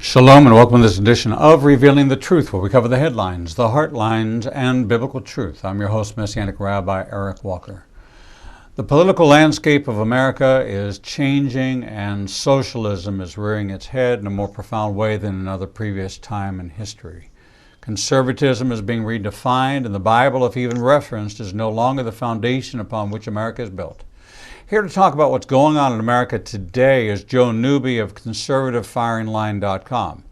Shalom and welcome to this edition of Revealing the Truth, where we cover the headlines, the heartlines, and biblical truth. I'm your host, Messianic Rabbi Eric Walker. The political landscape of America is changing, and socialism is rearing its head in a more profound way than another previous time in history. Conservatism is being redefined, and the Bible, if even referenced, is no longer the foundation upon which America is built. Here to talk about what's going on in America today is Joe Newby of ConservativeFiringLine.com.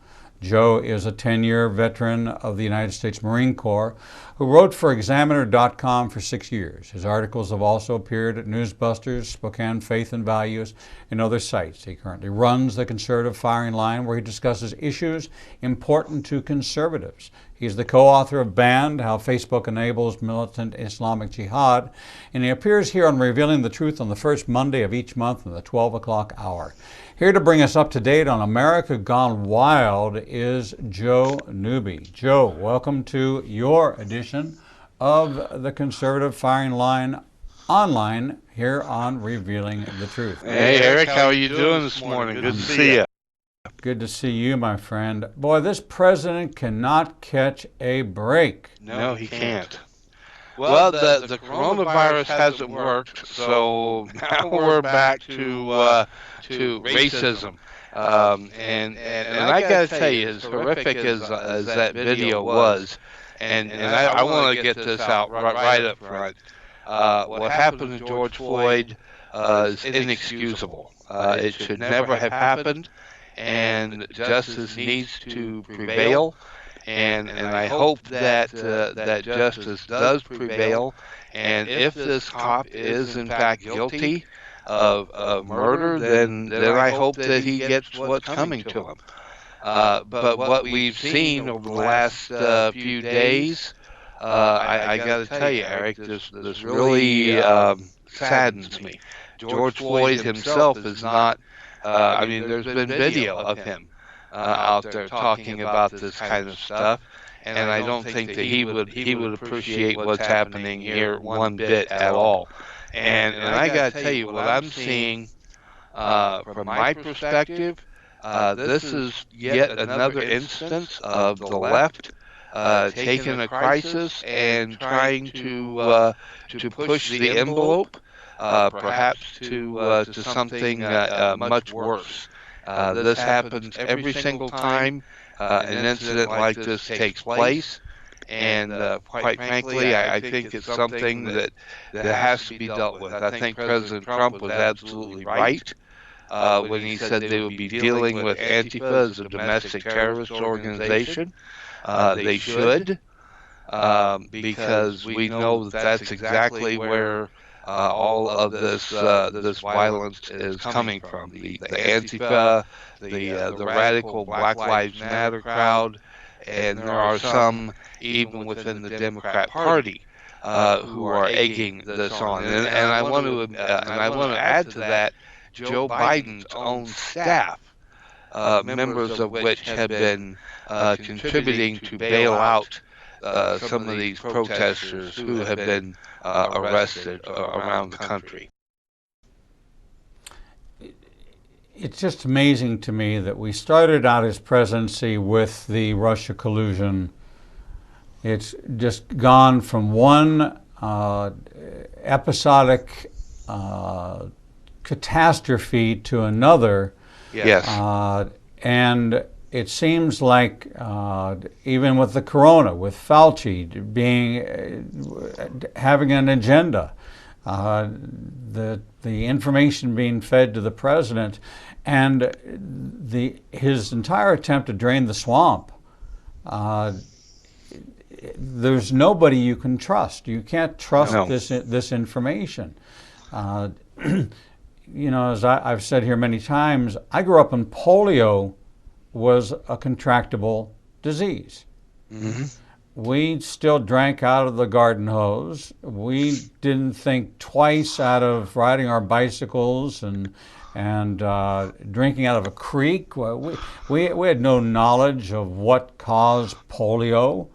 Joe is a 10-year veteran of the United States Marine Corps who wrote for Examiner.com for 6 years. His articles have also appeared at Newsbusters, Spokane Faith and Values, and other sites. He currently runs the Conservative Firing Line, where he discusses issues important to conservatives. He's the co-author of Banned, How Facebook Enables Militant Islamic Jihad, and he appears here on Revealing the Truth on the first Monday of each month in the 12 o'clock hour. Here to bring us up to date on America Gone Wild is Joe Newby. Joe, welcome to your edition of the Conservative Firing Line online here on Revealing the Truth. Hey, Eric, how are you doing this morning? Good to see you. Good to see you, my friend. Boy, this president cannot catch a break. No, he can't. Well, the coronavirus hasn't worked, so now we're back to racism. And I got to tell you, as horrific as that video was, and I want to get this out right up front. What happened to George Floyd is inexcusable. It should never have happened, and justice needs to prevail. And I hope that that justice does prevail. And if this cop is in fact guilty of murder, then I hope that he gets what's coming to him. But what we've seen over the last few days, I got to tell you, Eric, this really saddens me. George Floyd himself is not. There's been video of him out there talking about this kind of stuff, and I don't think that he would appreciate what's happening here one bit at all. And I got to tell you, what I'm seeing from my perspective, this is yet another instance of the left taking a crisis and trying to push the envelope, perhaps to something much worse. This happens every single time an incident like this takes place, and quite frankly, I think it's something that has to be dealt with. I think President Trump was absolutely right when he said they would be dealing with Antifa as a domestic terrorist organization. They should, because we know that that's exactly where all of this violence is coming from. The Antifa, the radical Black Lives Matter crowd, and there are some even within the Democrat Party who are egging this on. And I want to add to that, Joe Biden's own staff, members of which have been contributing to bail out some of these protesters who have been arrested around the country. It's just amazing to me that we started out his presidency with the Russia collusion. It's just gone from one episodic catastrophe to another. Yes. And it seems like even with the corona, with Fauci having an agenda, the information being fed to the president, and his entire attempt to drain the swamp. There's nobody you can trust. You can't trust this information. As I've said here many times, I grew up when polio was a contractable disease. Mm-hmm. We still drank out of the garden hose. We didn't think twice out of riding our bicycles and drinking out of a creek. We had no knowledge of what caused polio.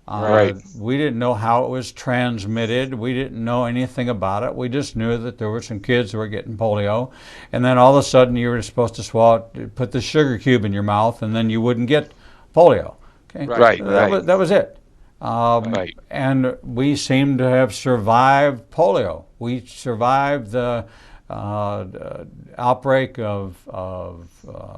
Right. We didn't know how it was transmitted. We didn't know anything about it. We just knew that there were some kids who were getting polio, and then all of a sudden you were supposed to swallow, put the sugar cube in your mouth, and then you wouldn't get polio. Okay, Right. that was it. Right. And we seem to have survived polio. We survived the outbreak of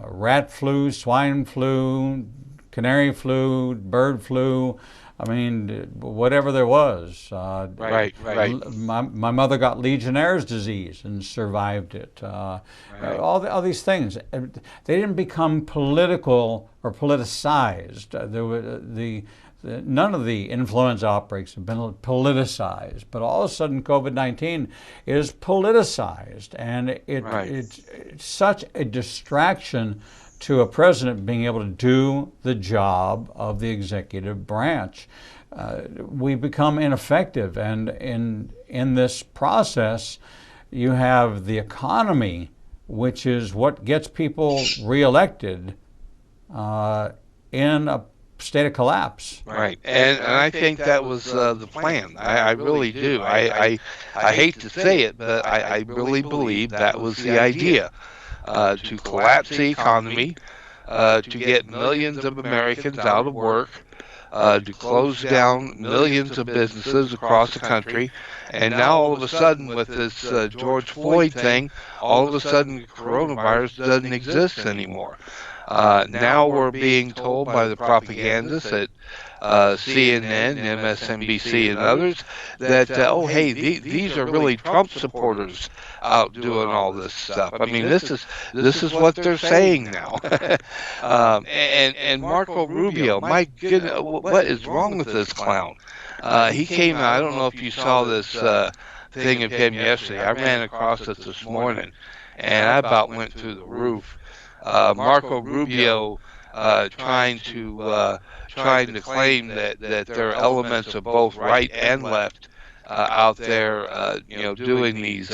rat flu, swine flu, canary flu, bird flu. I mean, whatever there was. Right. My mother got Legionnaire's disease and survived it. All these things. They didn't become political or politicized. None of the influenza outbreaks have been politicized, but all of a sudden COVID-19 is politicized, and it's such a distraction to a president being able to do the job of the executive branch. We become ineffective, and in this process, you have the economy, which is what gets people reelected, in a state of collapse. Right, and I think that was the plan. I really do. I hate to say it, but I really believe that was the idea, to collapse the economy, to get millions of Americans out of work, to close down millions of businesses across the country, and now all of a sudden with this George Floyd thing, all of a sudden coronavirus doesn't exist anymore. Now we're being told by the propagandists at CNN, MSNBC, and others that, oh, hey, these are really Trump supporters out doing all this stuff. I mean, this is what they're saying now. And Marco Rubio, my goodness, what is wrong with this clown? He came out. I don't know if you saw this thing of him yesterday. I ran across it this morning, and I about went through the roof. Marco Rubio trying to claim that there are elements of both right and left out there, doing these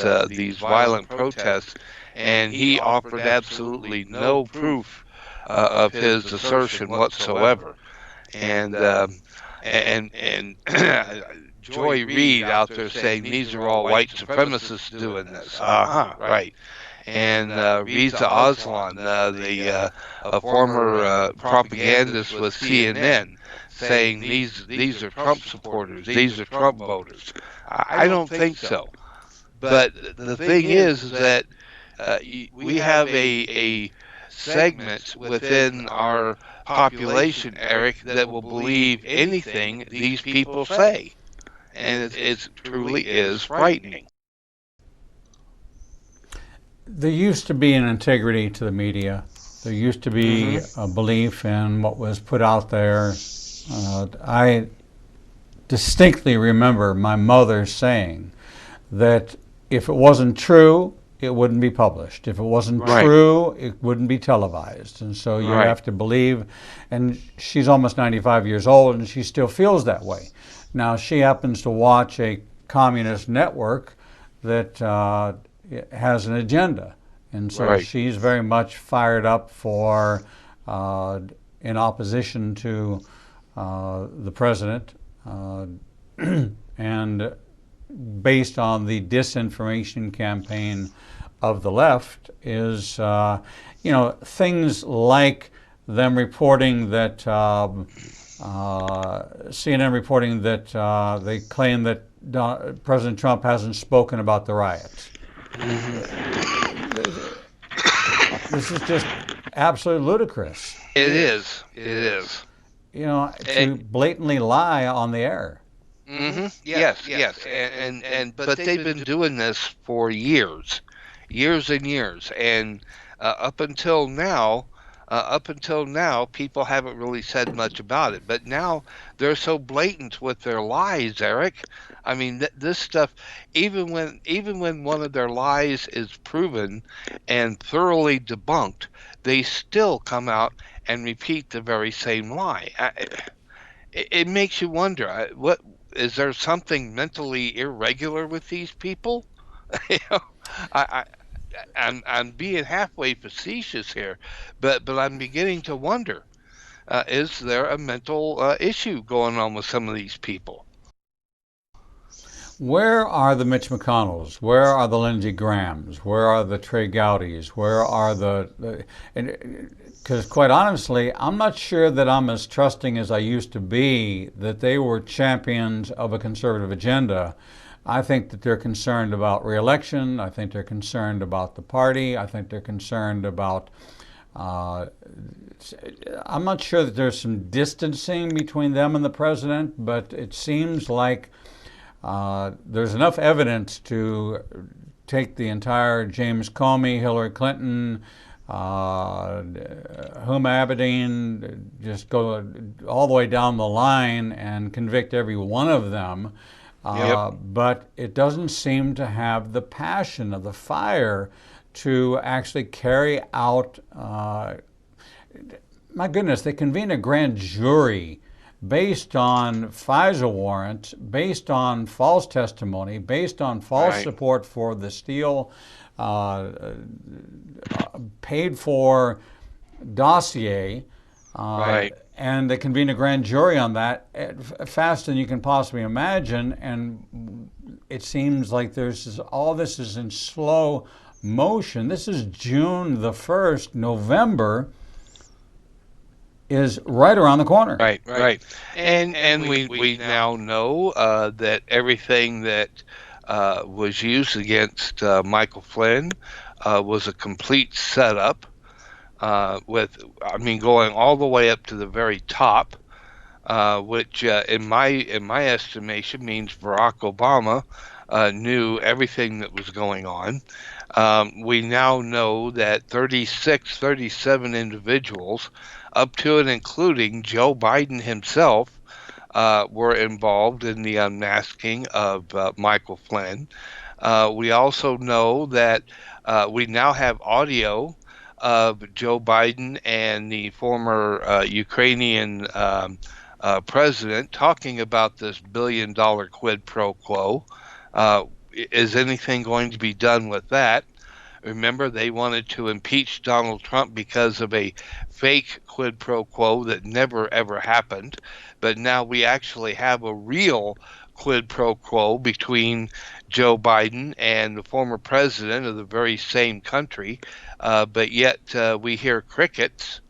violent protests, and he offered absolutely no proof of his assertion whatsoever. And Joy Reid out there saying these are all white supremacists doing this. Right. And Reza Aslan, a former propagandist with CNN, saying these are Trump supporters, these are Trump voters. I don't think so. But the thing is that we have a segment within our population, Eric, that will believe anything these people say, and it truly is frightening. There used to be an integrity to the media. There used to be a belief in what was put out there. I distinctly remember my mother saying that if it wasn't true, it wouldn't be published. If it wasn't true, it wouldn't be televised. And so you have to believe, and she's almost 95 years old and she still feels that way. Now she happens to watch a communist network that has an agenda. And so she's very much fired up for, in opposition to the president, and based on the disinformation campaign of the left is, things like them reporting that, CNN reporting that they claim that President Trump hasn't spoken about the riots. This is just absolutely ludicrous. It is. To blatantly lie on the air. Yes. And but they've been doing this for years and years, and up until now, people haven't really said much about it. But now they're so blatant with their lies, Eric. I mean, this stuff, even when one of their lies is proven and thoroughly debunked, they still come out and repeat the very same lie. It makes you wonder, what is there something mentally irregular with these people? I'm being halfway facetious here, but I'm beginning to wonder. Is there a mental issue going on with some of these people? Where are the Mitch McConnells? Where are the Lindsey Grahams? Where are the Trey Gowdies? Where are because quite honestly, I'm not sure that I'm as trusting as I used to be that they were champions of a conservative agenda. I think that they're concerned about reelection. I think they're concerned about the party. I think they're concerned about. Uh, I'm not sure that there's some distancing between them and the president, but it seems like there's enough evidence to take the entire James Comey, Hillary Clinton, Huma Abedin, just go all the way down the line and convict every one of them. Yep. But it doesn't seem to have the passion of the fire to actually carry out. My goodness, they convene a grand jury based on FISA warrants, based on false testimony, based on false Right. support for the Steele uh, paid for dossier, Right. and they convene a grand jury on that faster than you can possibly imagine. And it seems like all this is in slow motion. This is June the 1st, November is right around the corner. Right, right. And we now know that everything that was used against Michael Flynn was a complete setup. I mean, going all the way up to the very top, which in my estimation means Barack Obama knew everything that was going on. We now know that 36, 37 individuals, up to and including Joe Biden himself, were involved in the unmasking of Michael Flynn. We also know that we now have audio of Joe Biden and the former Ukrainian president talking about this $1 billion quid pro quo. Is anything going to be done with that? Remember, they wanted to impeach Donald Trump because of a fake quid pro quo that never ever happened. But now we actually have a real quid pro quo between Joe Biden and the former president of the very same country. But yet we hear crickets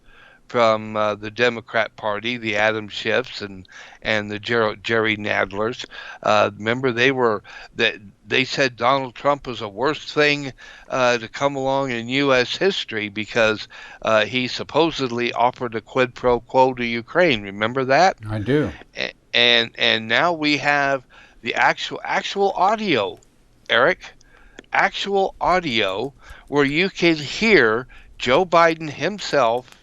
from the Democrat Party, the Adam Schiffs and the Jerry Nadlers. Remember, they said Donald Trump was the worst thing to come along in U.S. history because he supposedly offered a quid pro quo to Ukraine. Remember that? I do. And now we have the actual audio, Eric, actual audio where you can hear Joe Biden himself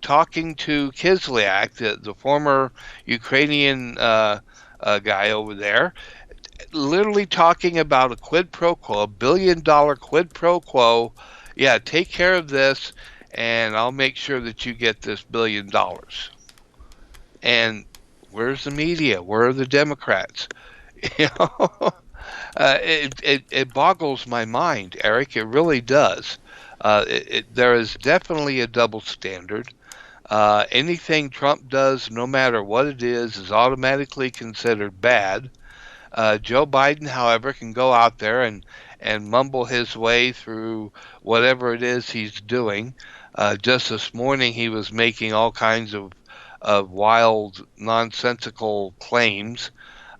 talking to Kislyak, the former Ukrainian guy over there, literally talking about a quid pro quo, $1 billion quid pro quo. Yeah, take care of this, and I'll make sure that you get this $1 billion. And where's the media? Where are the Democrats? You know, it boggles my mind, Eric. It really does. There is definitely a double standard. Anything Trump does, no matter what it is automatically considered bad. Joe Biden, however, can go out there and mumble his way through whatever it is he's doing. Just this morning, he was making all kinds of wild, nonsensical claims.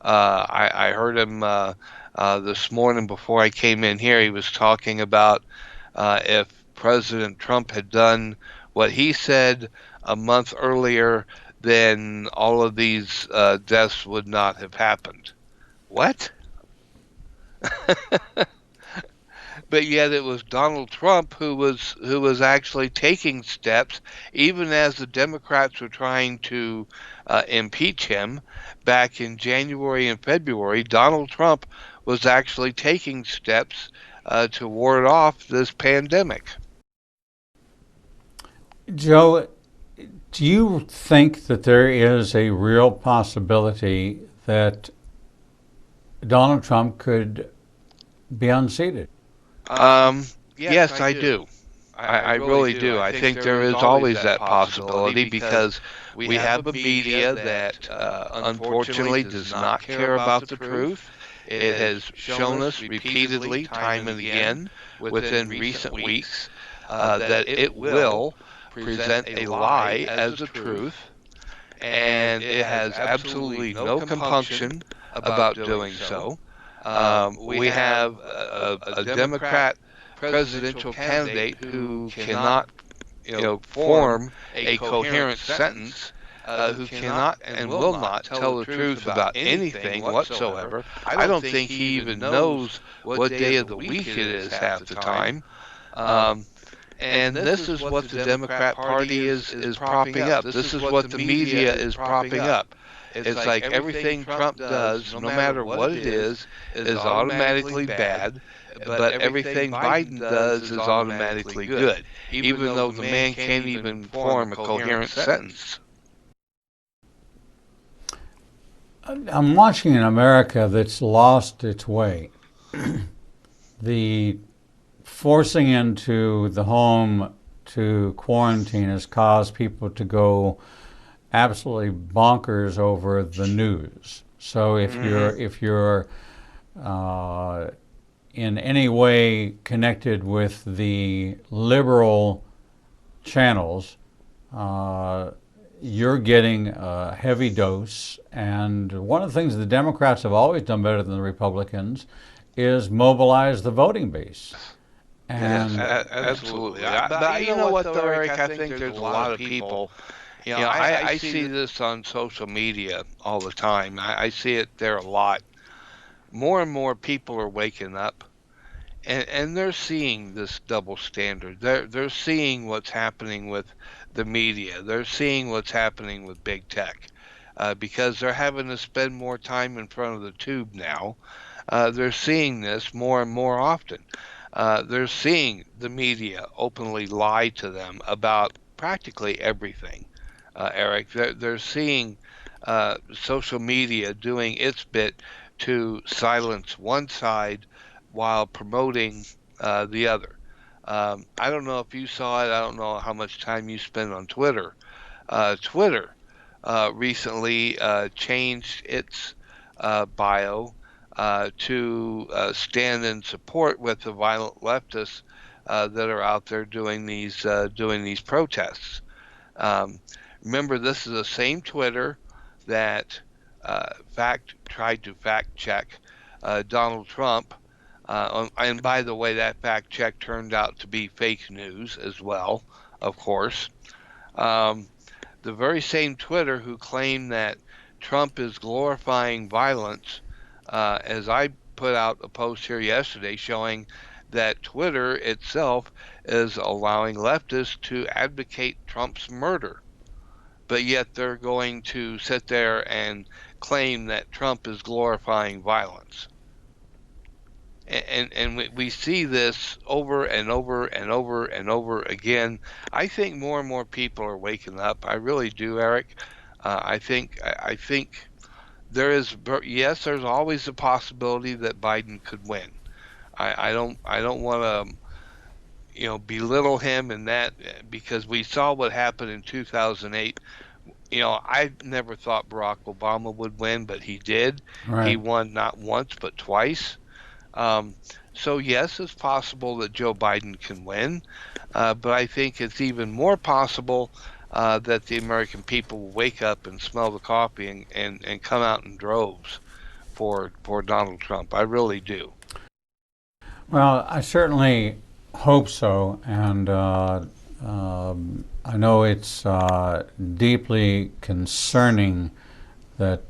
I heard him this morning before I came in here. He was talking about if President Trump had done what he said a month earlier, then all of these deaths would not have happened. What? But yet it was Donald Trump who was actually taking steps, even as the Democrats were trying to impeach him back in January and February. Donald Trump was actually taking steps to ward off this pandemic. Joe, do you think that there is a real possibility that Donald Trump could be unseated? Yes, I do. I really do. I think there is always that possibility because we have a media that unfortunately does not care about the truth. It has shown us repeatedly, time and again, within recent weeks, that it will present a lie as the truth, and it has absolutely no compunction about doing so. We have a Democrat presidential candidate who cannot, form a coherent sentence, who cannot and will not tell the truth about anything whatsoever. I don't think he even knows what day of the week it is half the time. Um, and this is what the Democrat Party is propping up. This is what the media is propping up. It's like everything Trump does, no matter what it is automatically bad, but everything Biden does is automatically good, even though the man can't even form a coherent sentence. I'm watching an America that's lost its way. The forcing into the home to quarantine has caused people to go absolutely bonkers over the news. So if you're in any way connected with the liberal channels, you're getting a heavy dose. And one of the things the Democrats have always done better than the Republicans is mobilize the voting base. And yes, absolutely. But you know what, though, Eric? I think there's a lot of people. I see this on social media all the time. I see it there a lot. More and more people are waking up, and they're seeing this double standard. They're seeing what's happening with the media. They're seeing what's happening with big tech, because they're having to spend more time in front of the tube now. They're seeing this more and more often. They're seeing the media openly lie to them about practically everything, Eric. They're seeing social media doing its bit to silence one side while promoting the other. I don't know if you saw it. I don't know how much time you spend on Twitter. Twitter recently changed its bio to stand in support with the violent leftists that are out there doing these protests. Um, Remember, this is the same Twitter that tried to fact check Donald Trump, and by the way, that fact check turned out to be fake news as well, of course. Um, the very same Twitter who claimed that Trump is glorifying violence, as I put out a post here yesterday showing that Twitter itself is allowing leftists to advocate Trump's murder, but yet they're going to sit there and claim that Trump is glorifying violence. And we see this over and over and over and over again. I think more and more people are waking up. I really do, Eric. I think yes, there's always a possibility that Biden could win. I don't want to belittle him in that, because we saw what happened in 2008. I never thought Barack Obama would win, but he did. Right. He won not once but twice. So yes, it's possible that Joe Biden can win, but I think it's even more possible that the American people will wake up and smell the coffee and come out in droves for Donald Trump. I really do. Well, I certainly hope so, and I know it's deeply concerning that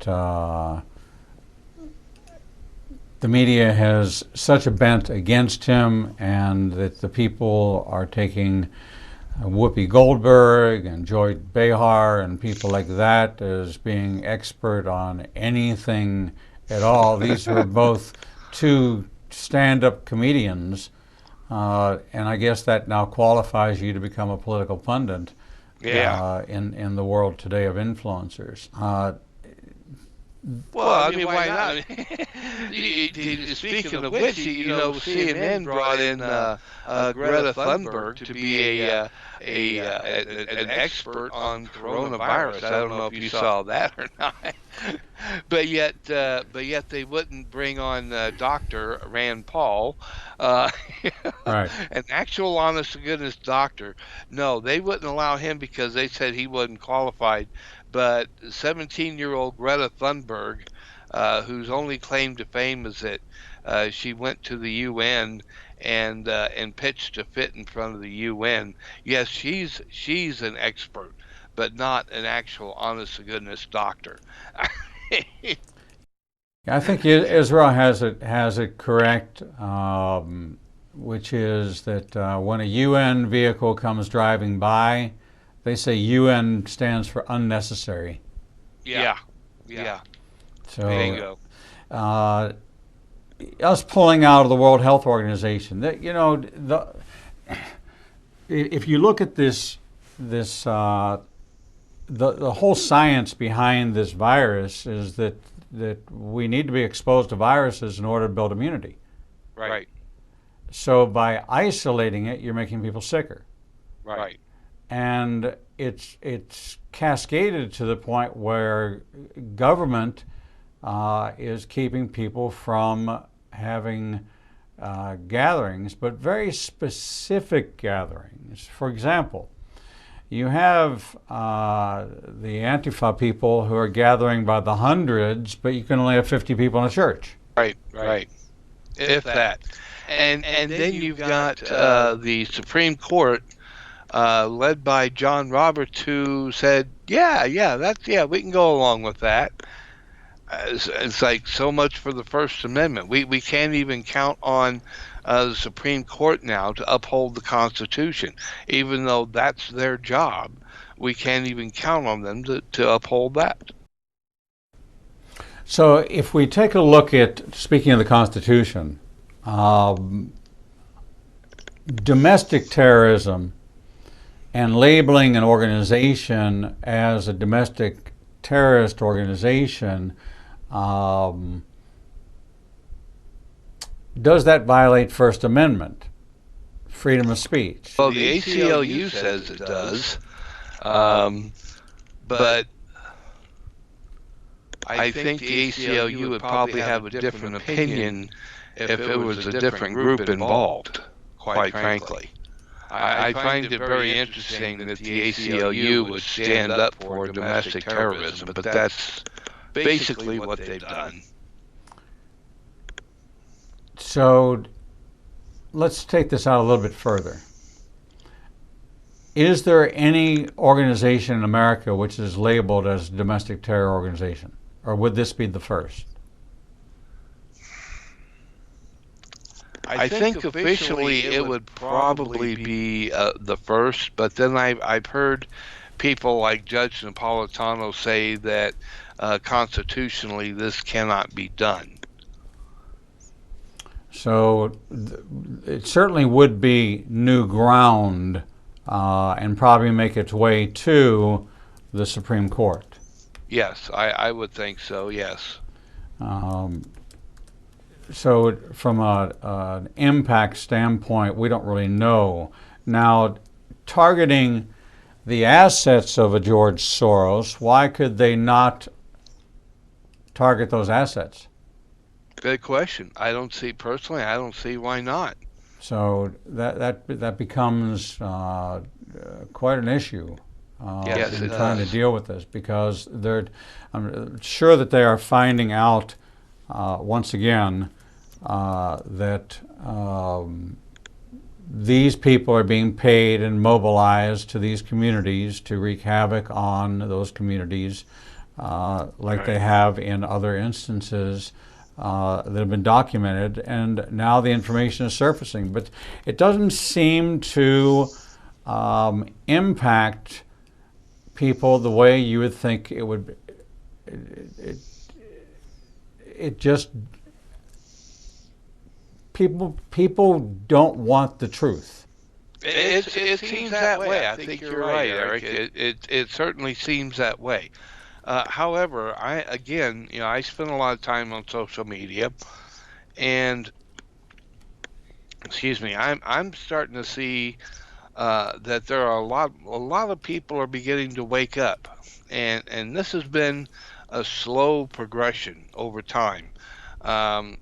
the media has such a bent against him, and that the people are taking Whoopi Goldberg and Joy Behar and people like that as being expert on anything at all. These are both two stand-up comedians, and I guess that now qualifies you to become a political pundit. Yeah. In the world today of influencers. Well, I mean, why not? Speaking of which, CNN brought in Greta Thunberg to be an expert on coronavirus. I don't know if you saw that or not. But yet they wouldn't bring on Dr. Rand Paul, uh, Right. an actual honest to goodness doctor. No, they wouldn't allow him because they said he wasn't qualified. But 17-year-old Greta Thunberg, whose only claim to fame is that she went to the UN and pitched a fit in front of the UN. Yes, she's an expert, but not an actual honest to goodness doctor. I think Israel has it correct, which is that when a UN vehicle comes driving by, they say UN stands for unnecessary. Yeah. So There you go. Us pulling out of the World Health Organization, if you look at the whole science behind this virus is that we need to be exposed to viruses in order to build immunity. Right. So by isolating it, you're making people sicker. Right. And it's cascaded to the point where government is keeping people from having gatherings, but very specific gatherings. For example, you have the Antifa people who are gathering by the hundreds, but you can only have 50 people in a church. Right. If that. And then you've got the Supreme Court, led by John Roberts, who said, we can go along with that. It's like so much for the First Amendment. We can't even count on the Supreme Court now to uphold the Constitution, even though that's their job. We can't even count on them to uphold that. So if we take a look at, speaking of the Constitution, domestic terrorism and labeling an organization as a domestic terrorist organization, does that violate First Amendment, freedom of speech? Well, the ACLU says it does, but I think the ACLU would probably have a different opinion if it was a different group involved, quite frankly. I find it very interesting that the ACLU would stand up for domestic terrorism, but that's basically what they've done. So let's take this out a little bit further. Is there any organization in America which is labeled as a domestic terror organization? Or would this be the first? I think officially it would probably be the first, but then I've heard people like Judge Napolitano say that constitutionally this cannot be done. So it certainly would be new ground and probably make its way to the Supreme Court. Yes, I would think so, yes. So from an impact standpoint, we don't really know. Now, targeting the assets of a George Soros, why could they not target those assets? Good question. I don't see why not. So that becomes quite an issue Yes, in it trying does. to deal with this, because I'm sure that they are finding out once again that these people are being paid and mobilized to these communities to wreak havoc on those communities, like they have in other instances that have been documented, and now the information is surfacing. But it doesn't seem to impact people the way you would think it would. It just, people don't want the truth. It seems that way. I think you're right, Eric. It certainly seems that way. However, I spend a lot of time on social media, and excuse me, I'm starting to see that there are a lot of people are beginning to wake up, and this has been a slow progression over time, from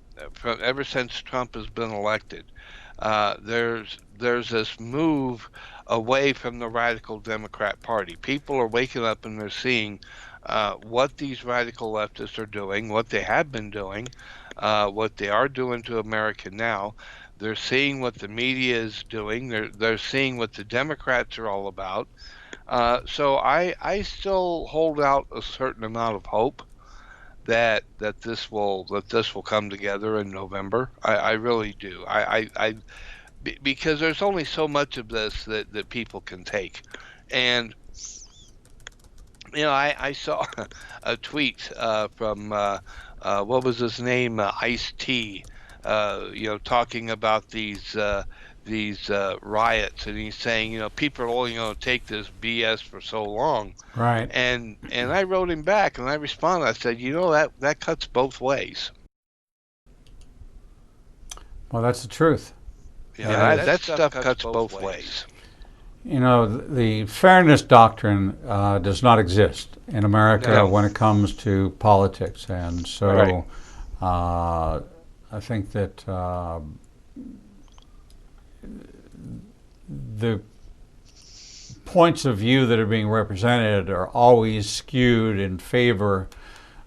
ever since Trump has been elected. There's this move away from the radical Democrat Party. People are waking up and they're seeing what these radical leftists are doing, what they have been doing, what they are doing to America now. They're seeing what the media is doing. They're seeing what the Democrats are all about. So I still hold out a certain amount of hope that this will come together in November. I really do. Because there's only so much of this that people can take, and I saw a tweet from what was his name, Ice T, talking about these riots, and he's saying, people are only going to take this BS for so long, Right. and I wrote him back, and I responded. I said, that cuts both ways. Well, that's the truth. That stuff cuts both ways. The fairness doctrine does not exist in America No. when it comes to politics, and so Right. I think that the points of view that are being represented are always skewed in favor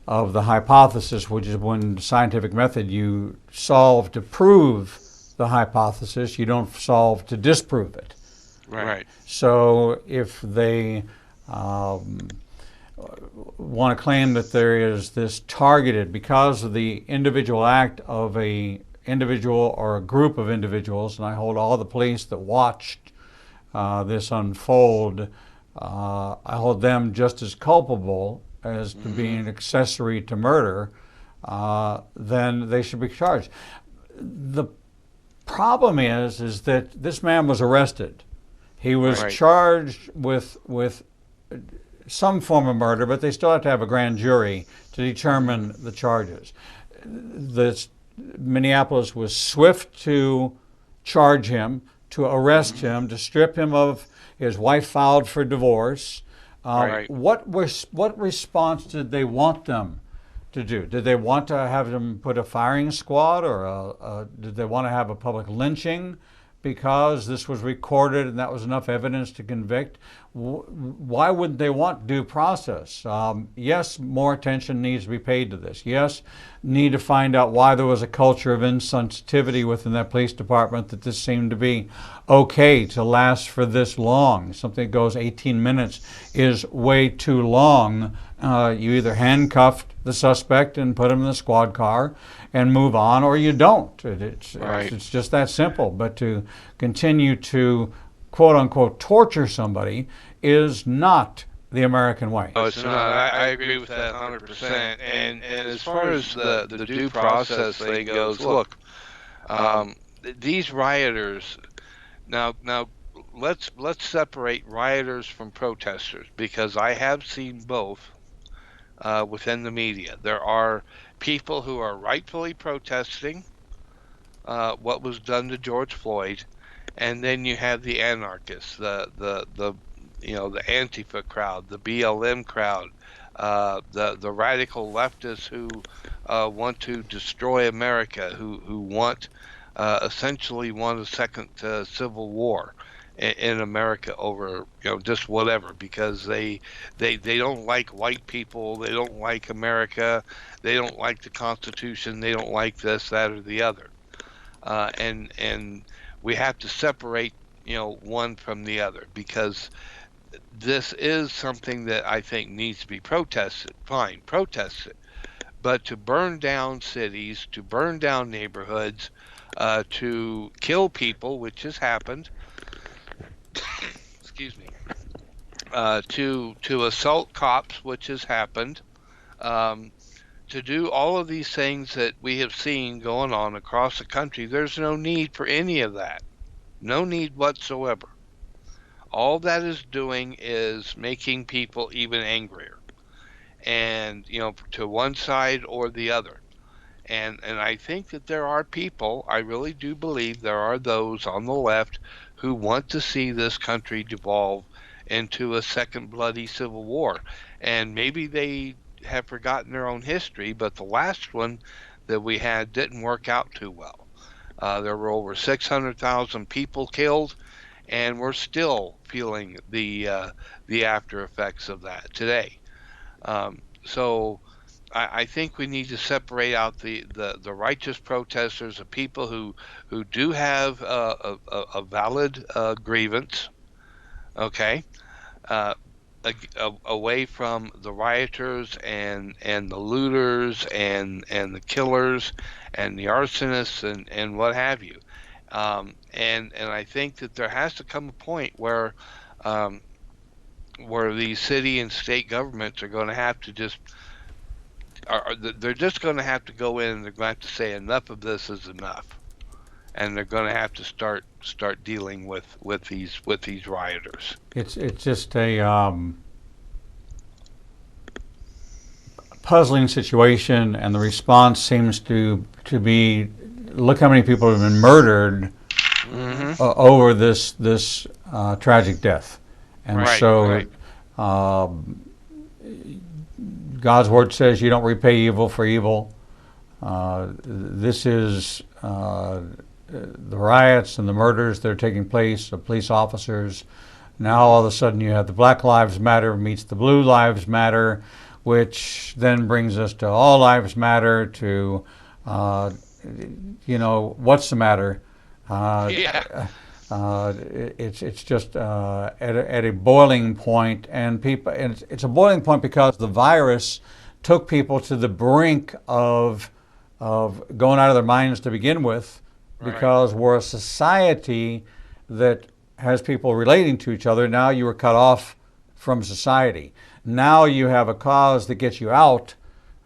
of the hypothesis, which is when scientific method you solve to prove the hypothesis, you don't solve to disprove it. Right. So if they want to claim that there is this targeted, because of the individual act of a individual or a group of individuals, and I hold all the police that watched this unfold, I hold them just as culpable as to being accessory to murder, then they should be charged. The problem is that this man was arrested. He was Right. charged with some form of murder, but they still have to have a grand jury to determine the charges. Minneapolis was swift to charge him, to arrest him, to strip him of his wife filed for divorce. Right. What response did they want them to do? Did they want to have them put a firing squad, or did they want to have a public lynching because this was recorded and that was enough evidence to convict? Why would they want due process? Yes, more attention needs to be paid to this. Yes, need to find out why there was a culture of insensitivity within that police department, that this seemed to be okay to last for this long. Something that goes 18 minutes is way too long. You either handcuffed the suspect and put him in the squad car and move on, or you don't. Right. It's just that simple. But to continue to quote unquote torture somebody is not the American way. No, it's not. I agree with that 100%. And as far as the due process thing goes, look, these rioters. Now, let's separate rioters from protesters, because I have seen both within the media. There are people who are rightfully protesting what was done to George Floyd, and then you have the anarchists, the Antifa crowd, the BLM crowd, the radical leftists who want to destroy America, who want essentially want a second civil war in America over just whatever, because they don't like white people, they don't like America, they don't like the Constitution, they don't like this, that, or the other, and we have to separate one from the other, because this is something that I think needs to be protested. Fine, protest it, but to burn down cities, to burn down neighborhoods, to kill people, which has happened, excuse me, to assault cops, which has happened, to do all of these things that we have seen going on across the country. There's no need for any of that. No need whatsoever. All that is doing is making people even angrier. and to one side or the other. And I think that there are people, I really do believe there are those on the left who want to see this country devolve into a second bloody civil war. And maybe they have forgotten their own history, but the last one that we had didn't work out too well. There were over 600,000 people killed, and we're still feeling the after effects of that today. So I think we need to separate out the righteous protesters, the people who do have a valid grievance, okay, uh, away from the rioters and the looters and the killers and the arsonists and what have you. And I think that there has to come a point um, where these city and state governments are going to have to they're just going to have to go in and they're going to have to say enough of this is enough, and they're going to have to start dealing with these rioters. It's just a puzzling situation, and the response seems to be, look how many people have been murdered over this tragic death, and Right. God's word says you don't repay evil for evil. This is the riots and the murders that are taking place of police officers. Now all of a sudden you have the Black Lives Matter meets the Blue Lives Matter, which then brings us to All Lives Matter, to, what's the matter? It's just at a boiling point, and it's a boiling point because the virus took people to the brink of going out of their minds to begin with, because we're a society that has people relating to each other. Now you were cut off from society. Now you have a cause that gets you out,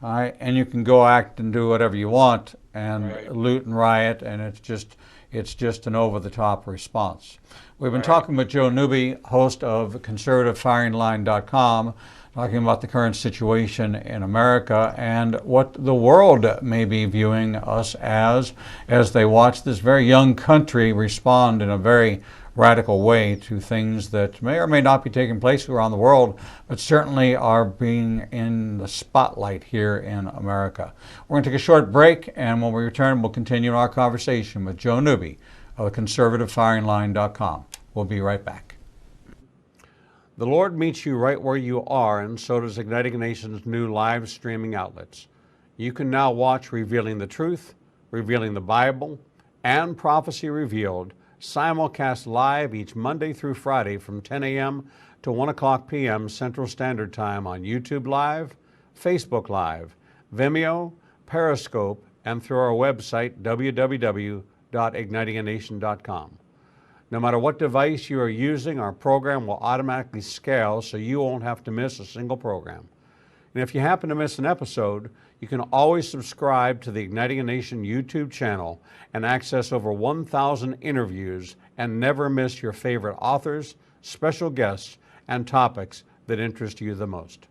and you can go act and do whatever you want and loot and riot, and it's just an over-the-top response. We've been talking with Joe Newby, host of ConservativeFiringLine.com, talking about the current situation in America and what the world may be viewing us as they watch this very young country respond in a very radical way to things that may or may not be taking place around the world, but certainly are being in the spotlight here in America. We're going to take a short break, and when we return, we'll continue our conversation with Joe Newby of ConservativeFiringLine.com. We'll be right back. The Lord meets you right where you are, and so does Igniting a Nation's new live streaming outlets. You can now watch Revealing the Truth, Revealing the Bible, and Prophecy Revealed simulcast live each Monday through Friday from 10 a.m. to 1 o'clock p.m. Central Standard Time on YouTube Live, Facebook Live, Vimeo, Periscope, and through our website, www.ignitinganation.com. No matter what device you are using, our program will automatically scale so you won't have to miss a single program. And if you happen to miss an episode, you can always subscribe to the Igniting a Nation YouTube channel and access over 1,000 interviews and never miss your favorite authors, special guests, and topics that interest you the most.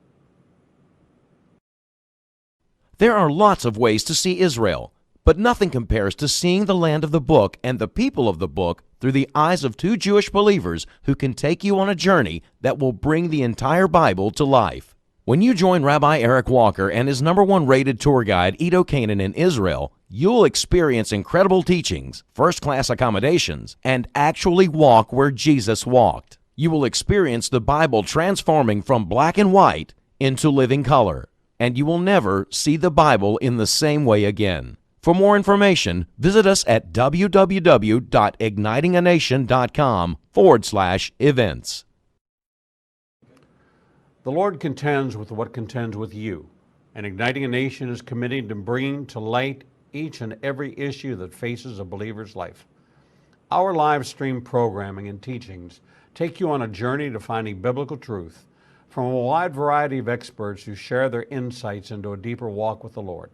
There are lots of ways to see Israel, but nothing compares to seeing the land of the book and the people of the book through the eyes of two Jewish believers who can take you on a journey that will bring the entire Bible to life. When you join Rabbi Eric Walker and his #1 rated tour guide, Edo Canaan, in Israel, you'll experience incredible teachings, first-class accommodations, and actually walk where Jesus walked. You will experience the Bible transforming from black and white into living color, and you will never see the Bible in the same way again. For more information, visit us at www.ignitinganation.com/events. The Lord contends with what contends with you, and Igniting a Nation is committed to bringing to light each and every issue that faces a believer's life. Our live stream programming and teachings take you on a journey to finding biblical truth from a wide variety of experts who share their insights into a deeper walk with the Lord.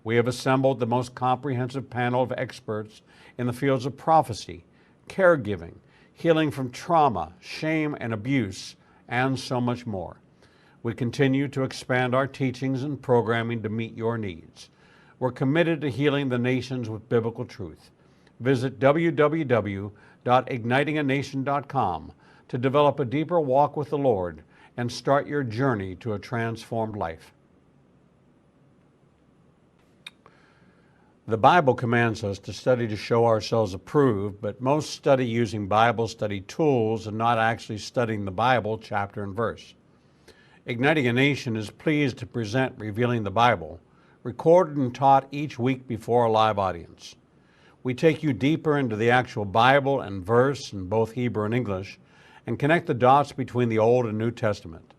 We have assembled the most comprehensive panel of experts in the fields of prophecy, caregiving, healing from trauma, shame, and abuse, and so much more. We continue to expand our teachings and programming to meet your needs. We're committed to healing the nations with biblical truth. Visit www.ignitinganation.com to develop a deeper walk with the Lord and start your journey to a transformed life. The Bible commands us to study to show ourselves approved, but most study using Bible study tools and not actually studying the Bible chapter and verse. Igniting a Nation is pleased to present Revealing the Bible, recorded and taught each week before a live audience. We take you deeper into the actual Bible and verse in both Hebrew and English and connect the dots between the Old and New Testament.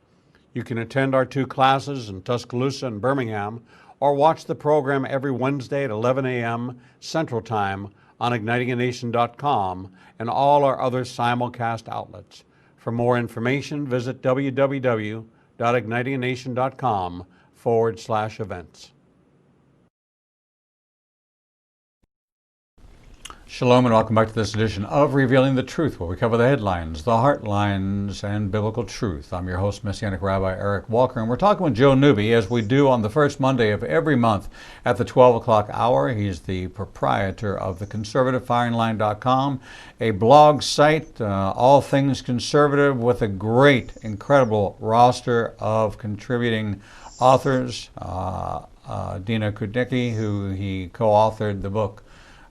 You can attend our 2 classes in Tuscaloosa and Birmingham or watch the program every Wednesday at 11 a.m. Central Time on ignitinganation.com and all our other simulcast outlets. For more information, visit www.ignitinganation.com/events. Shalom and welcome back to this edition of Revealing the Truth, where we cover the headlines, the heartlines, and biblical truth. I'm your host, Messianic Rabbi Eric Walker, and we're talking with Joe Newby, as we do on the first Monday of every month at the 12 o'clock hour. He's the proprietor of the conservativefiringline.com, a blog site, all things conservative, with a great, incredible roster of contributing authors. Dina Kudnicki, who he co-authored the book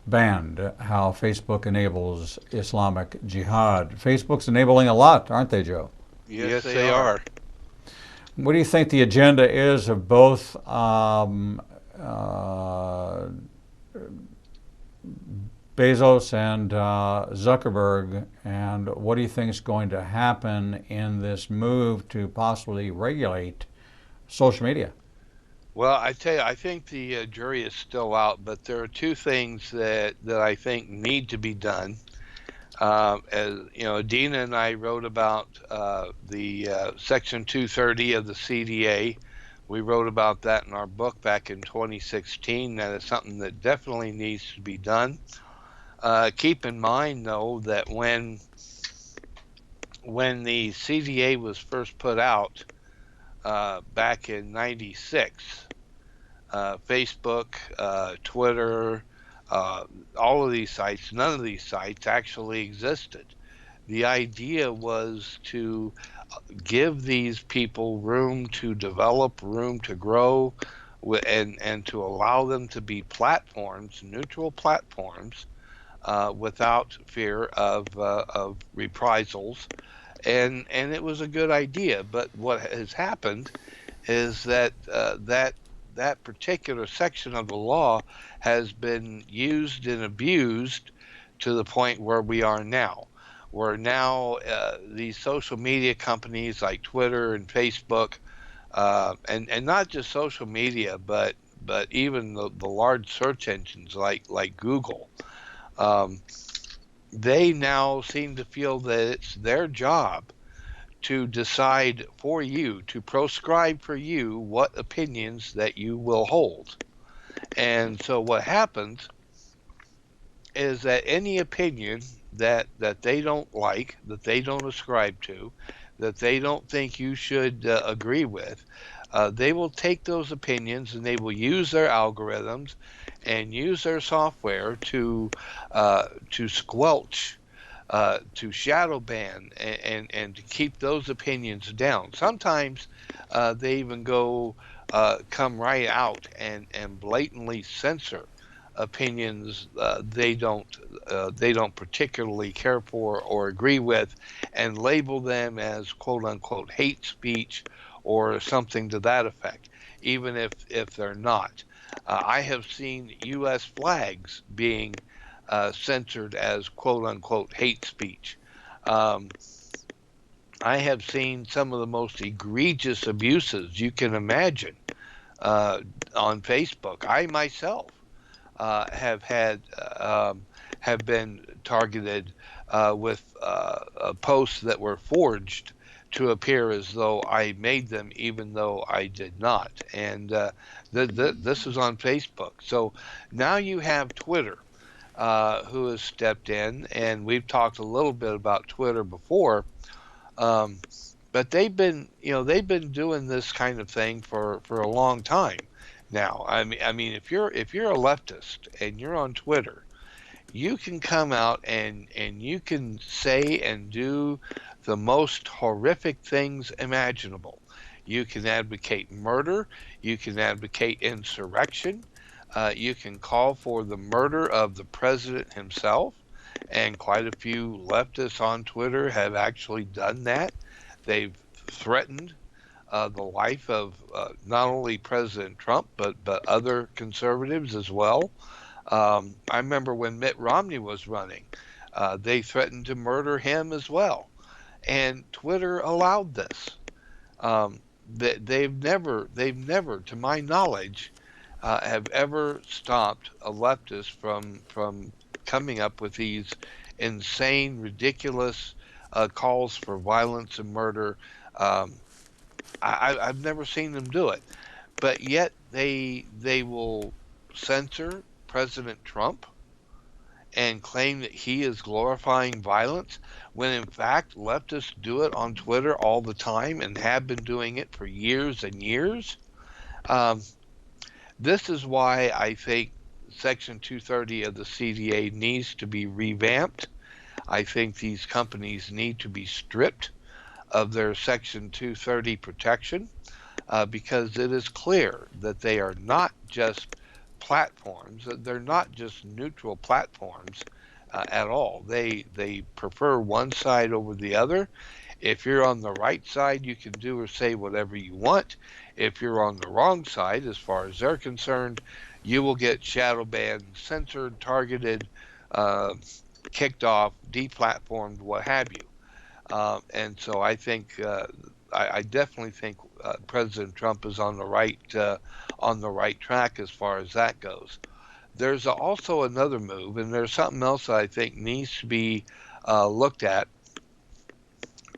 Banned, How Facebook Enables Islamic Jihad. Facebook's enabling a lot, aren't they, Joe? Yes, they are. What do you think the agenda is of both Bezos and Zuckerberg, and what do you think is going to happen in this move to possibly regulate social media? Well, I tell you, I think the jury is still out, but there are 2 things that I think need to be done. As you know, Dina and I wrote about the Section 230 of the CDA. We wrote about that in our book back in 2016. That is something that definitely needs to be done. Keep in mind, though, that when the CDA was first put out back in '96, Facebook, Twitter, all of these sites, none of these sites actually existed. The idea was to give these people room to develop, room to grow, and to allow them to be platforms, neutral platforms, without fear of reprisals. And it was a good idea, but what has happened is that that particular section of the law has been used and abused to the point where we are now. Where now these social media companies like Twitter and Facebook, and not just social media, but even the large search engines like Google, they now seem to feel that it's their job to decide for you, to proscribe for you what opinions that you will hold. And so what happens is that any opinion that they don't like, that they don't ascribe to, that they don't think you should agree with, they will take those opinions and they will use their algorithms and use their software to squelch, to shadow ban, and to keep those opinions down. Sometimes they even come right out and blatantly censor opinions they don't particularly care for or agree with, and label them as quote unquote hate speech or something to that effect, even if they're not. I have seen U.S. flags being censored as quote unquote hate speech. I have seen some of the most egregious abuses you can imagine on Facebook. I myself have been targeted with posts that were forged to appear as though I made them, even though I did not. And this is on Facebook. So now you have Twitter, who has stepped in, and we've talked a little bit about Twitter before. But they've been doing this kind of thing for a long time now. I mean, if you're a leftist and you're on Twitter, you can come out and you can say and do the most horrific things imaginable. You can advocate murder. You can advocate insurrection. You can call for the murder of the president himself. And quite a few leftists on Twitter have actually done that. They've threatened the life of not only President Trump but other conservatives as well. I remember when Mitt Romney was running, they threatened to murder him as well, and Twitter allowed this. Um, they've never, to my knowledge, have ever stopped a leftist from coming up with these insane, ridiculous calls for violence and murder. Um, I've never seen them do it, but yet they will censor President Trump and claim that he is glorifying violence when in fact leftists do it on Twitter all the time and have been doing it for years and years. Um, this is why I think Section 230 of the CDA needs to be revamped. I think these companies need to be stripped of their Section 230 protection because it is clear that they are not just platforms, they're not just neutral platforms at all. They prefer one side over the other. If you're on the right side, you can do or say whatever you want. If you're on the wrong side, as far as they're concerned, you will get shadow banned, censored, targeted, uh, kicked off, deplatformed, what have you. And so I definitely think President Trump is on the right track as far as that goes. There's also another move, and there's something else that I think needs to be looked at,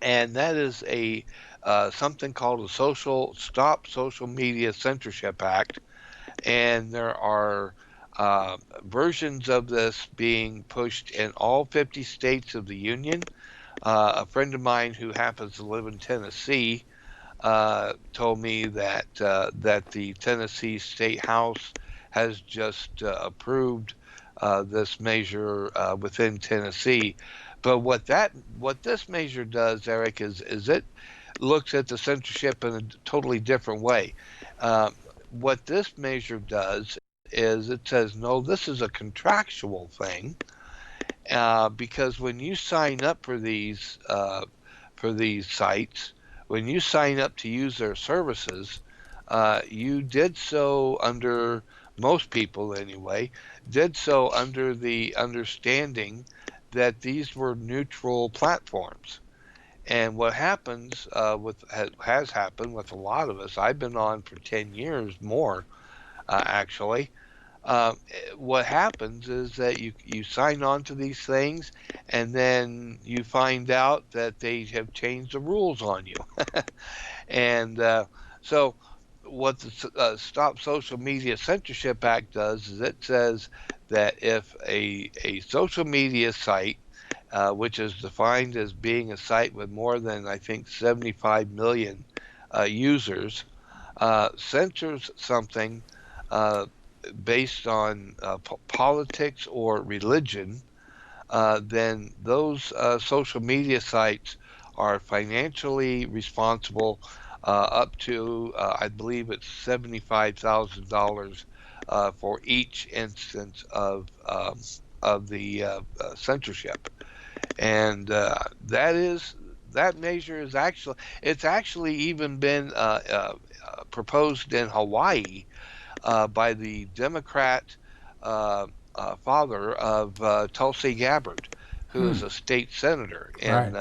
and that is a something called a social Stop Social Media Censorship Act, and there are versions of this being pushed in all 50 states of the union. A friend of mine who happens to live in Tennessee told me that the Tennessee State House has just approved this measure within Tennessee. But what this measure does, Eric, is it looks at the censorship in a totally different way. What this measure does is it says no, this is a contractual thing because when you sign up for these sites, when you sign up to use their services, you did so under most people anyway did so under the understanding that these were neutral platforms. And what happens has happened with a lot of us. I've been on for 10 years more actually. um, what happens is that you sign on to these things and then you find out that they have changed the rules on you. And so, what the Stop Social Media Censorship Act does is it says that if a social media site, which is defined as being a site with more than, I think, 75 million users, censors something uh, based on politics or religion, then those social media sites are financially responsible up to, I believe it's $75,000 for each instance of the censorship. And that measure is actually it's actually even been proposed in Hawaii by the Democrat uh, father of Tulsi Gabbard, who Hmm. is a state senator Right.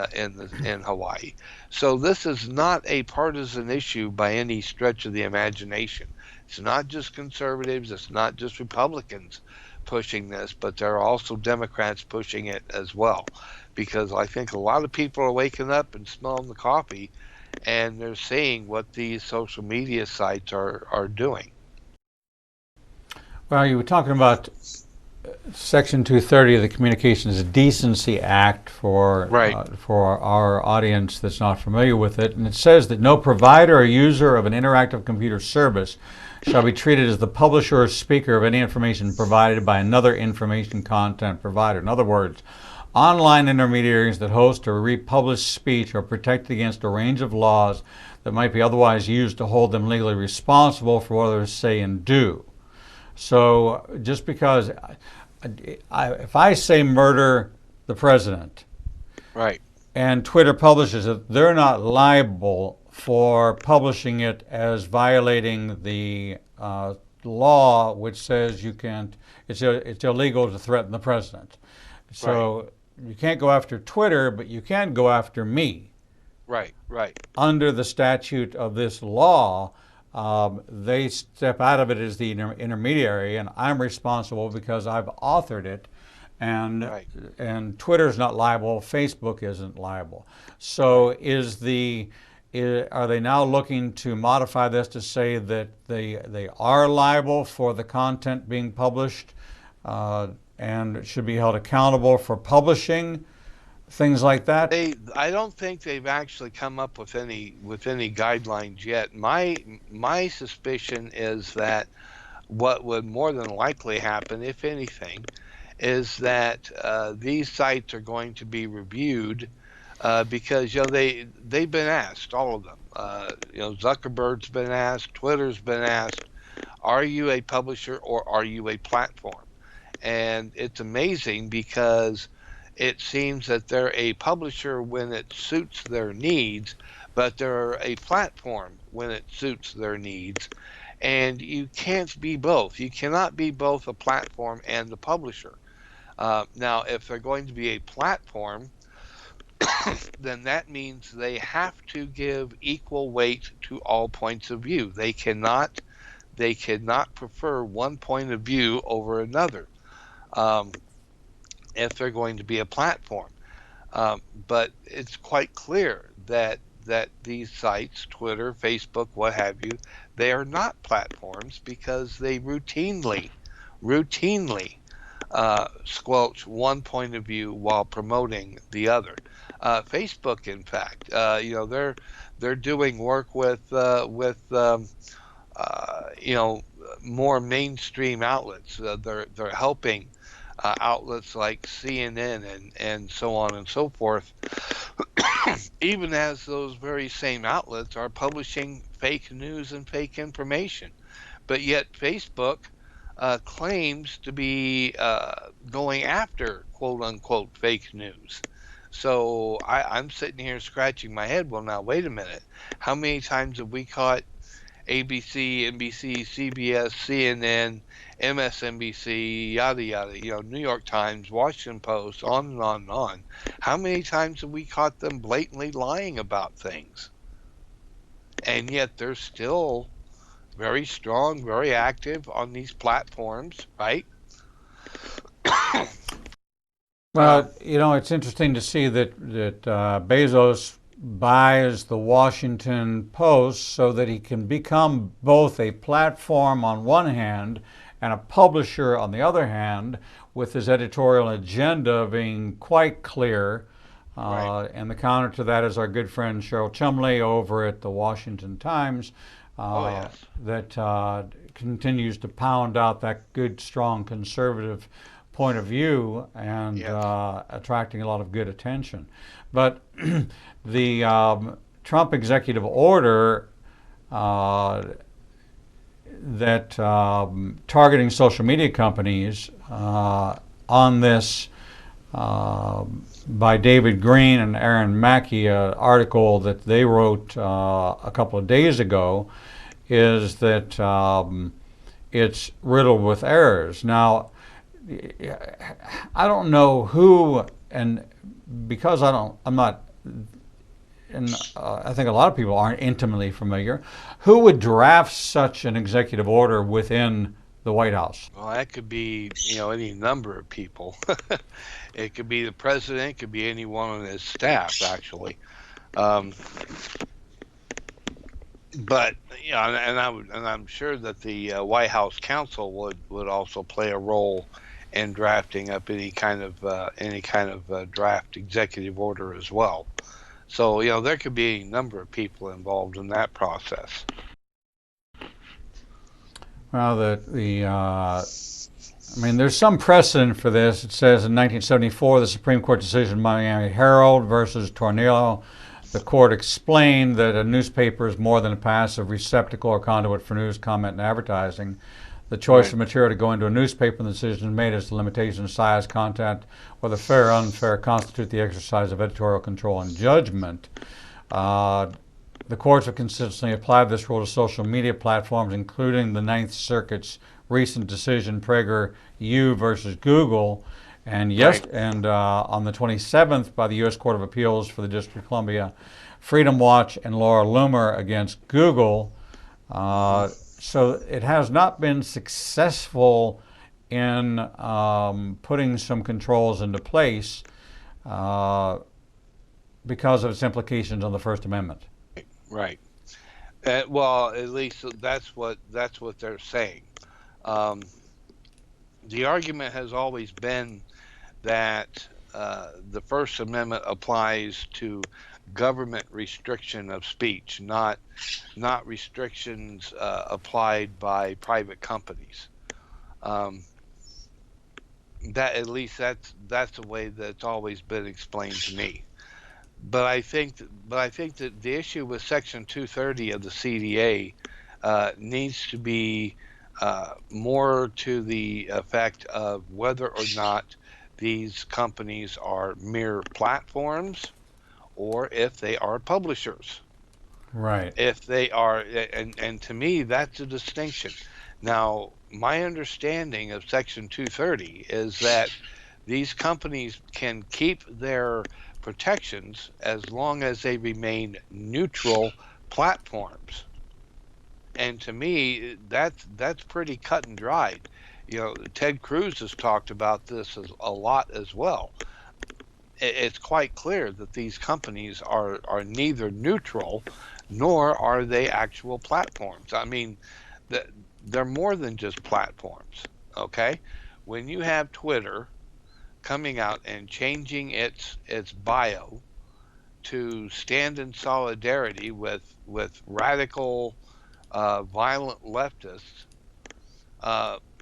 in Hawaii. So this is not a partisan issue by any stretch of the imagination. It's not just conservatives. It's not just Republicans pushing this, but there are also Democrats pushing it as well, because I think a lot of people are waking up and smelling the coffee, and they're seeing what these social media sites are doing. Well, you were talking about Section 230 of the Communications Decency Act for our audience that's not familiar with it, and it says that no provider or user of an interactive computer service shall be treated as the publisher or speaker of any information provided by another information content provider. In other words, online intermediaries that host or republish speech are protected against a range of laws that might be otherwise used to hold them legally responsible for what others say and do. So just because if I say murder the president, right, and Twitter publishes it, they're not liable for publishing it as violating the law, which says you can't. It's illegal to threaten the president. So you can't go after Twitter, but you can go after me. Right. Under the statute of this law, they step out of it as the intermediary, and I'm responsible because I've authored it, and Twitter's not liable, Facebook isn't liable. So are they now looking to modify this to say that they are liable for the content being published and should be held accountable for publishing things like that? I don't think they've actually come up with any guidelines yet. My suspicion is that what would more than likely happen, if anything, is that these sites are going to be reviewed because they've been asked, all of them. Zuckerberg's been asked, Twitter's been asked, are you a publisher or are you a platform? And it's amazing because it seems that they're a publisher when it suits their needs, but they're a platform when it suits their needs. And you can't be both. You cannot be both a platform and a publisher. Now, if they're going to be a platform, then that means they have to give equal weight to all points of view. They cannot prefer one point of view over another. If they're going to be a platform. But it's quite clear that these sites, Twitter, Facebook, what have you, they are not platforms because they routinely squelch one point of view while promoting the other. Facebook, in fact, they're doing work with more mainstream outlets. They're helping outlets like CNN and so on and so forth, even as those very same outlets are publishing fake news and fake information. But yet Facebook claims to be going after quote-unquote fake news. So I'm sitting here scratching my head. Well, now, wait a minute. How many times have we caught ABC, NBC, CBS, CNN, MSNBC, yada yada, New York Times, Washington Post, on and on and on. How many times have we caught them blatantly lying about things? And yet they're still very strong, very active on these platforms, right? Well, it's interesting to see that Bezos buys the Washington Post so that he can become both a platform on one hand and a publisher on the other hand, with his editorial agenda being quite clear. And the counter to that is our good friend Cheryl Chumley over at the Washington Times, that continues to pound out that good, strong conservative point of view and attracting a lot of good attention. But the Trump executive order that targeting social media companies on this by David Green and Aaron Mackey, an article that they wrote a couple of days ago, is that it's riddled with errors. Now, I don't know who, and because I'm not, and I think a lot of people aren't intimately familiar, who would draft such an executive order within the White House? Well, that could be, any number of people. It could be the president, it could be anyone on his staff, actually. But and I'm sure that the White House counsel would also play a role in drafting up any kind of draft executive order as well. So there could be a number of people involved in that process. Well, there's some precedent for this. It says in 1974, the Supreme Court decision, Miami Herald versus Tornillo, the court explained that a newspaper is more than a passive receptacle or conduit for news, comment, and advertising. The choice of material to go into a newspaper and the decision made as to limitation, size, content, whether fair or unfair, constitute the exercise of editorial control and judgment. The courts have consistently applied this rule to social media platforms, including the Ninth Circuit's recent decision, Prager U versus Google, and on the 27th by the U.S. Court of Appeals for the District of Columbia, Freedom Watch and Laura Loomer against Google. So it has not been successful in putting some controls into place because of its implications on the First Amendment. Right. Well, at least that's what they're saying. The argument has always been that the First Amendment applies to government restriction of speech, not restrictions applied by private companies. That at least that's the way that's always been explained to me. But I think that the issue with Section 230 of the CDA needs to be more to the effect of whether or not these companies are mere platforms or if they are publishers. Right. If they are, and to me, that's a distinction. Now, my understanding of Section 230 is that these companies can keep their protections as long as they remain neutral platforms. And to me, that's pretty cut and dried. Ted Cruz has talked about this a lot as well. It's quite clear that these companies are neither neutral nor are they actual platforms. I mean, they're more than just platforms, okay? When you have Twitter coming out and changing its bio to stand in solidarity with radical, violent leftists,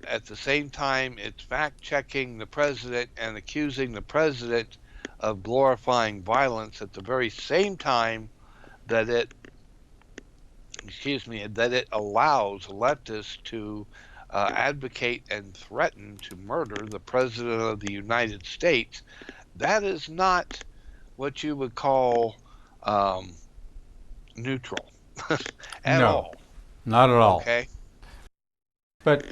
at the same time it's fact-checking the president and accusing the president of glorifying violence at the very same time that it allows leftists to advocate and threaten to murder the President of the United States. That is not what you would call neutral at all. Not at all. Okay. But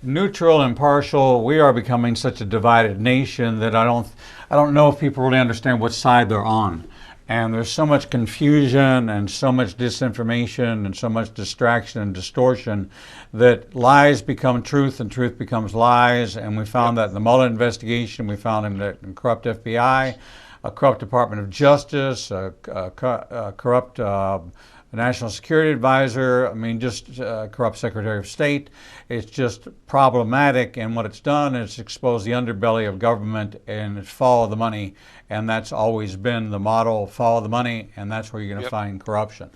neutral, impartial, we are becoming such a divided nation that I don't know if people really understand what side they're on. And there's so much confusion and so much disinformation and so much distraction and distortion that lies become truth and truth becomes lies. And we found that in the Mueller investigation, we found in the corrupt FBI, a corrupt Department of Justice, a corrupt National Security Advisor, just corrupt Secretary of State. It's just problematic, and what it's done is expose the underbelly of government and follow the money, and that's always been the model, follow the money, and that's where you're going to find corruption.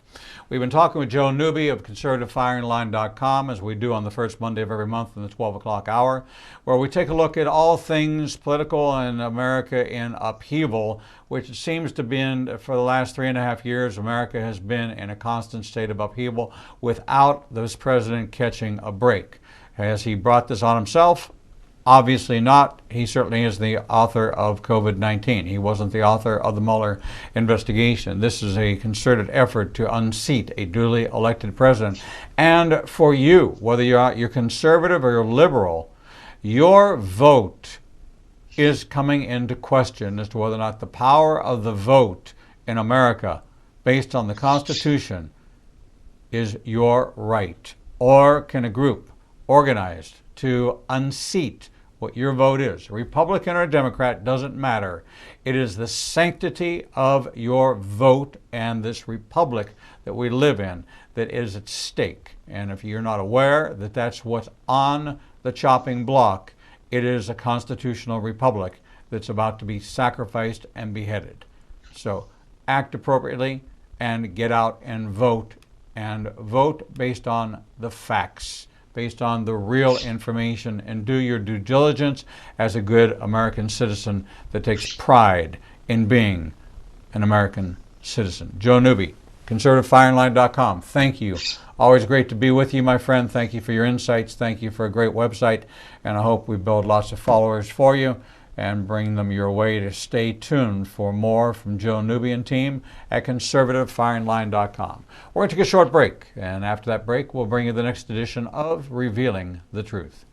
We've been talking with Joe Newby of ConservativeFiringLine.com, as we do on the first Monday of every month in the 12 o'clock hour, where we take a look at all things political in America in upheaval, which it seems to be for the last 3.5 years. America has been in a constant state of upheaval without this president catching a break. Has he brought this on himself? Obviously not. He certainly is the author of COVID-19. He wasn't the author of the Mueller investigation. This is a concerted effort to unseat a duly elected president. And for you, whether you're conservative or you're liberal, your vote is coming into question as to whether or not the power of the vote in America, based on the Constitution, is your right. Or can a group organized to unseat what your vote is, Republican or Democrat, doesn't matter. It is the sanctity of your vote and this republic that we live in that is at stake. And if you're not aware that that's what's on the chopping block, it is a constitutional republic that's about to be sacrificed and beheaded. So act appropriately and get out and vote based on the facts, based on the real information, and do your due diligence as a good American citizen that takes pride in being an American citizen. Joe Newby, conservativefireline.com. Thank you. Always great to be with you, my friend. Thank you for your insights. Thank you for a great website. And I hope we build lots of followers for you and bring them your way. To stay tuned for more from Joe Newby and team at conservativefireline.com. We're going to take a short break. And after that break, we'll bring you the next edition of Revealing the Truth.